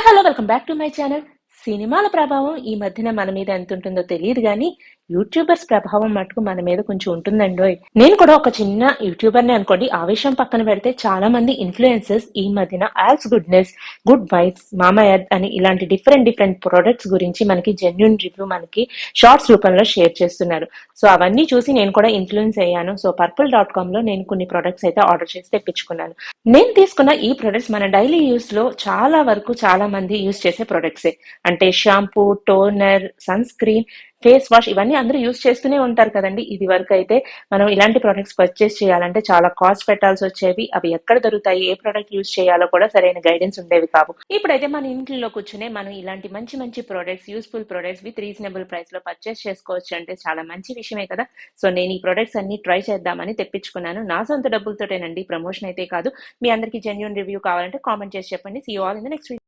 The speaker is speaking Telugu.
Hello welcome back to my channel. సినిమాల ప్రభావం ఈ మధ్యన మన మీద ఎంత ఉంటుందో తెలియదు కానీ యూట్యూబర్స్ ప్రభావం మటుకు మన మీద కొంచెం ఉంటుందండోయ్. నేను కూడా ఒక చిన్న యూట్యూబర్ని అనుకోండి. ఆ విషయం పక్కన పెడితే చాలా మంది ఇన్ఫ్లుయెన్సర్స్ ఈ మధ్యన యాల్స్ గుడ్నెస్, గుడ్ వైబ్స్, మామా ఎర్త్ అని ఇలాంటి డిఫరెంట్ ప్రొడక్ట్స్ గురించి మనకి జెన్యున్ రివ్యూ మనకి షార్ట్స్ రూపంలో షేర్ చేస్తున్నారు. సో అవన్నీ చూసి నేను కూడా ఇన్ఫ్లుయెన్స్ అయ్యాను. సో purple.com లో నేను కొన్ని ప్రొడక్ట్స్ అయితే ఆర్డర్ చేసి తెప్పించుకున్నాను. నేను తీసుకున్న ఈ ప్రొడక్ట్స్ మన డైలీ యూస్ లో చాలా వరకు చాలా మంది యూస్ చేసే ప్రొడక్ట్సే. అంటే shampoo, toner, sunscreen, face wash ఇవన్నీ అందరూ యూస్ చేస్తూనే ఉంటారు కదండి. ఇది వరకు అయితే మనం ఇలాంటి ప్రొడక్ట్స్ పర్చేస్ చేయాలంటే చాలా కాస్ట్ పెట్టాల్సి వచ్చేవి. అవి ఎక్కడ దొరుకుతాయి, ఏ ప్రొడక్ట్ యూస్ చేయాలో కూడా సరైన గైడెన్స్ ఉండేవి కావు. ఇప్పుడైతే మన ఇంట్లో కూర్చునే మనం ఇలాంటి మంచి మంచి products, useful products with reasonable price లో పర్చేస్ చేసుకోవచ్చు అంటే చాలా మంచి విషయమే కదా. సో నేను ఈ ప్రొడక్ట్స్ అన్ని ట్రై చేద్దామని తెప్పించుకున్నాను. నా సొంత డబ్బులతోటేనండి, ప్రమోషన్ అయితే కాదు. మీ అందరికీ జెన్యూన్ రివ్యూ కావాలంటే కామెంట్ చేసి చెప్పండి. See you all in the next video.